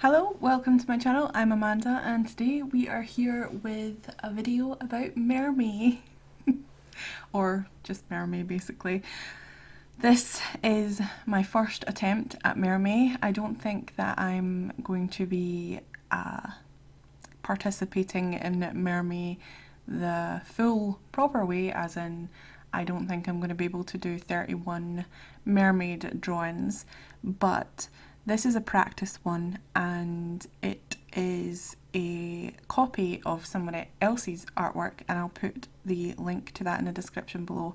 Hello, welcome to my channel. I'm Amanda and today we are here with a video about MERMAY, or just MERMAY basically. This is my first attempt at MERMAY. I don't think that I'm going to be participating in MERMAY the full proper way, as in I don't think I'm going to be able to do 31 mermaid drawings, but this is a practice one and it is a copy of somebody else's artwork, and I'll put the link to that in the description below.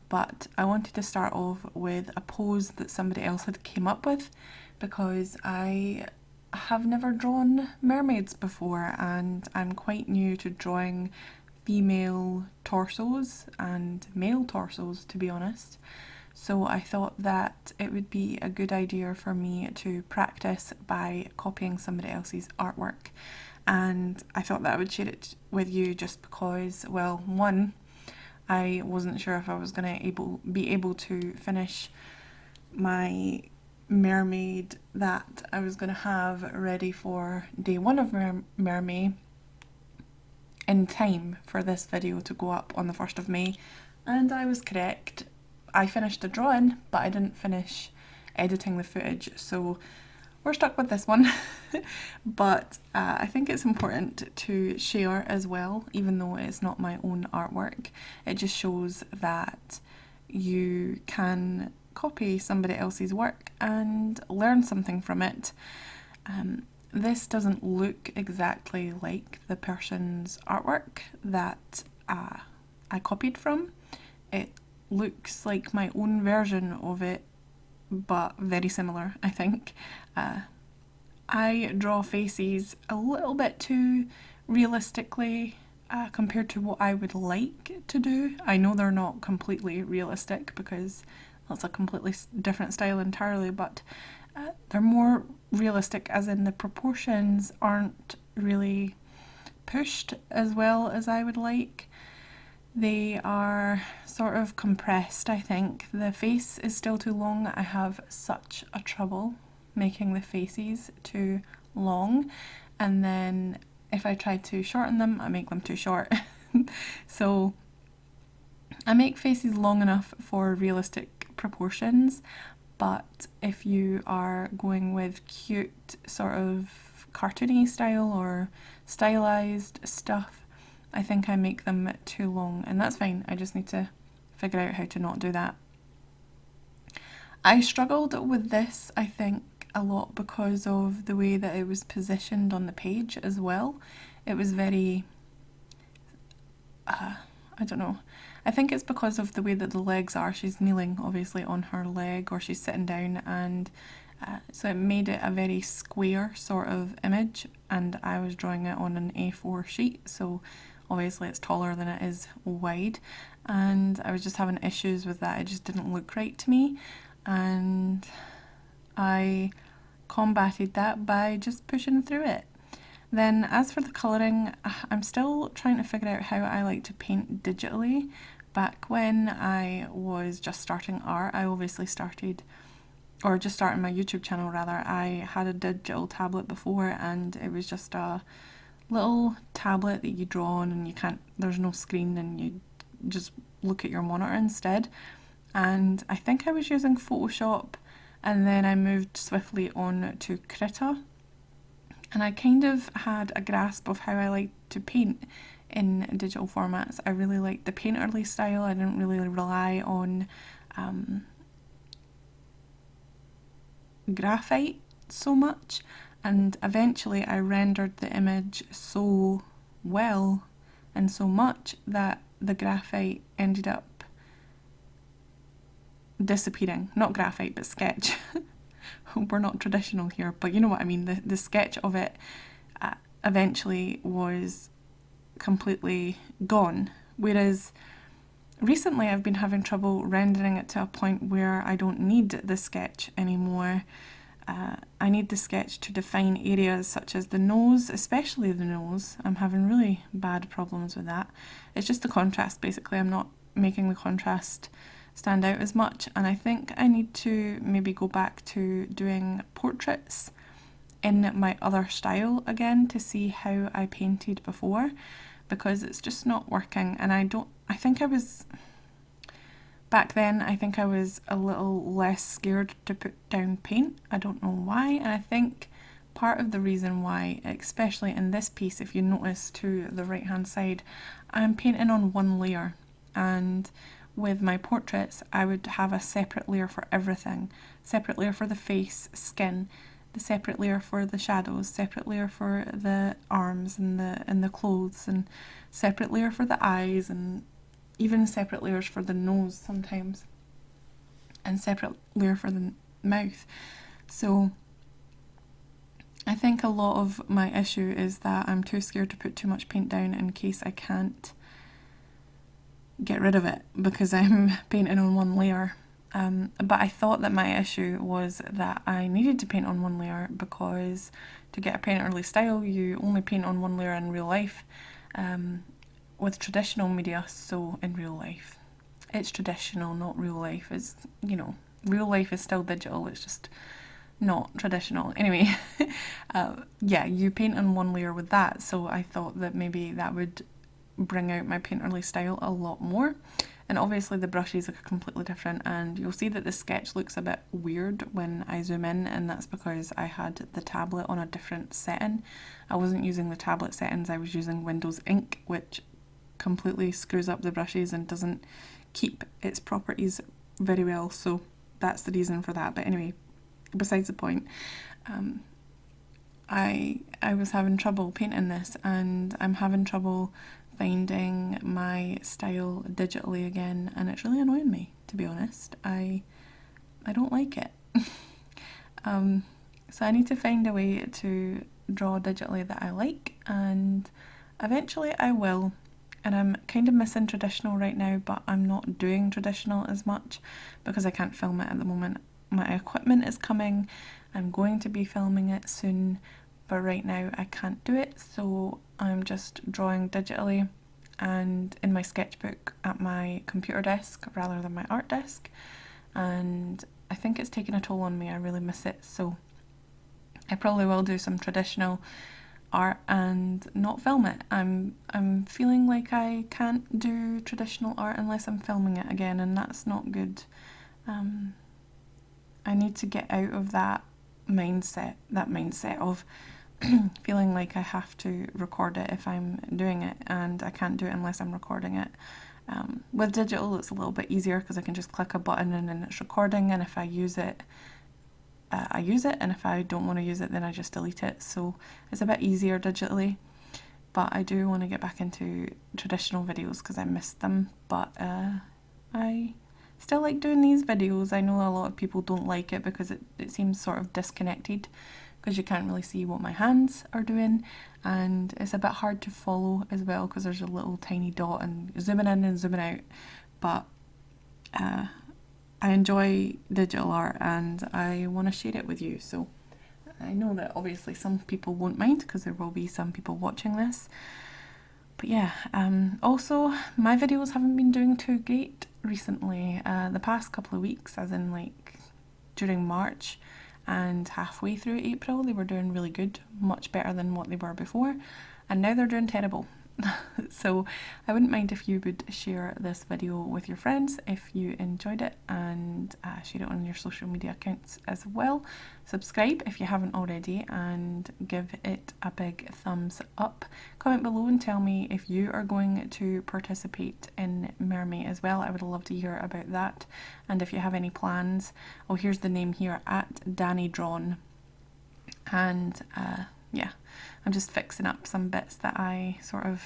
But I wanted to start off with a pose that somebody else had came up with because I have never drawn mermaids before and I'm quite new to drawing female torsos and male torsos, to be honest. So I thought that it would be a good idea for me to practice by copying somebody else's artwork. And I thought that I would share it with you just because, well, one, I wasn't sure if I was going to be able to finish my mermaid that I was going to have ready for day one of MERMAY in time for this video to go up on the 1st of May. And I was correct. I finished the drawing, but I didn't finish editing the footage, so we're stuck with this one. But I think it's important to share as well, even though it's not my own artwork. It just shows that you can copy somebody else's work and learn something from it. This doesn't look exactly like the person's artwork that I copied from. It looks like my own version of it, but very similar, I think. I draw faces a little bit too realistically compared to what I would like to do. I know they're not completely realistic because that's a completely different style entirely, but they're more realistic as in the proportions aren't really pushed as well as I would like. They are sort of compressed, I think. The face is still too long. I have such a trouble making the faces too long, and then if I try to shorten them, I make them too short. So I make faces long enough for realistic proportions, but if you are going with cute sort of cartoony style or stylized stuff, I think I make them too long, and that's fine. I just need to figure out how to not do that. I struggled with this, I think, a lot because of the way that it was positioned on the page as well. It was very, I don't know. I think it's because of the way that the legs are. She's kneeling obviously on her leg, or she's sitting down, and so it made it a very square sort of image, and I was drawing it on an A4 sheet, so obviously it's taller than it is wide, and I was just having issues with that. It just didn't look right to me, and I combated that by just pushing through it. Then as for the colouring, I'm still trying to figure out how I like to paint digitally. Back when I was just starting art, I obviously started, or just starting my YouTube channel rather, I had a digital tablet before, and it was just a little tablet that you draw on, and there's no screen, and you just look at your monitor instead. And I think I was using Photoshop, and then I moved swiftly on to Krita, and I kind of had a grasp of how I like to paint in digital formats. I really liked the painterly style. I didn't really rely on graphite so much, and eventually I rendered the image so well and so much that the graphite ended up disappearing. Not graphite, but sketch. We're not traditional here, but you know what I mean. The sketch of it eventually was completely gone, whereas recently I've been having trouble rendering it to a point where I don't need the sketch anymore. I need the sketch to define areas such as the nose, especially the nose. I'm having really bad problems with that. It's just the contrast, basically. I'm not making the contrast stand out as much, and I think I need to maybe go back to doing portraits in my other style again to see how I painted before, because it's just not working. And back then I think I was a little less scared to put down paint. I don't know why, and I think part of the reason why, especially in this piece, if you notice to the right hand side, I'm painting on one layer, and with my portraits I would have a separate layer for everything. Separate layer for the face, skin, the separate layer for the shadows, separate layer for the arms and the clothes, and separate layer for the eyes, and even separate layers for the nose sometimes, and separate layer for the mouth. So I think a lot of my issue is that I'm too scared to put too much paint down in case I can't get rid of it because I'm painting on one layer. But I thought that my issue was that I needed to paint on one layer, because to get a painterly style you only paint on one layer in real life with traditional media. So in real life, it's traditional, not real life. It's, you know, real life is still digital, it's just not traditional. Anyway, yeah, you paint on one layer with that, so I thought that maybe that would bring out my painterly style a lot more. And obviously the brushes are completely different, and you'll see that the sketch looks a bit weird when I zoom in, and that's because I had the tablet on a different setting. I wasn't using the tablet settings, I was using Windows Ink, which completely screws up the brushes and doesn't keep its properties very well, so that's the reason for that. But anyway, besides the point, I was having trouble painting this, and I'm having trouble finding my style digitally again, and it's really annoying me, to be honest. I don't like it. So I need to find a way to draw digitally that I like, and eventually I will. And I'm kind of missing traditional right now, but I'm not doing traditional as much because I can't film it at the moment. My equipment is coming, I'm going to be filming it soon, but right now I can't do it, so I'm just drawing digitally and in my sketchbook at my computer desk rather than my art desk, and I think it's taken a toll on me. I really miss it, so I probably will do some traditional art and not film it. I'm feeling like I can't do traditional art unless I'm filming it again, and that's not good. I need to get out of that mindset of feeling like I have to record it if I'm doing it, and I can't do it unless I'm recording it. With digital it's a little bit easier because I can just click a button and then it's recording, and if I use it, I use it, and if I don't want to use it then I just delete it, so it's a bit easier digitally. But I do want to get back into traditional videos because I missed them, but I still like doing these videos. I know a lot of people don't like it because it seems sort of disconnected, because you can't really see what my hands are doing, and it's a bit hard to follow as well because there's a little tiny dot and zooming in and zooming out. But I enjoy digital art and I want to share it with you, so I know that obviously some people won't mind because there will be some people watching this. But yeah, also my videos haven't been doing too great recently. The past couple of weeks, as in like during March and halfway through April, they were doing really good, much better than what they were before, and now they're doing terrible. So I wouldn't mind if you would share this video with your friends if you enjoyed it, and share it on your social media accounts as well. Subscribe if you haven't already and give it a big thumbs up. Comment below and tell me if you are going to participate in MERMAY as well. I would love to hear about that, and if you have any plans. Oh, here's the name here, at Danny Drawn. And yeah, I'm just fixing up some bits that I sort of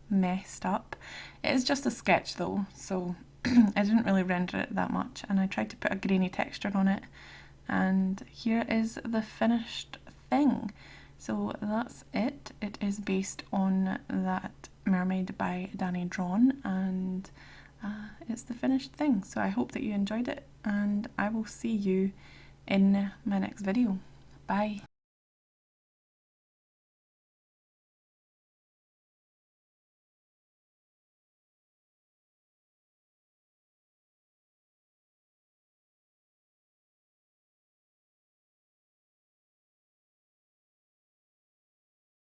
messed up. It is just a sketch though, so I didn't really render it that much, and I tried to put a grainy texture on it, and here is the finished thing. So that's it. It is based on that Mermaid by Danny Drawn, and it's the finished thing. So I hope that you enjoyed it, and I will see you in my next video. Bye.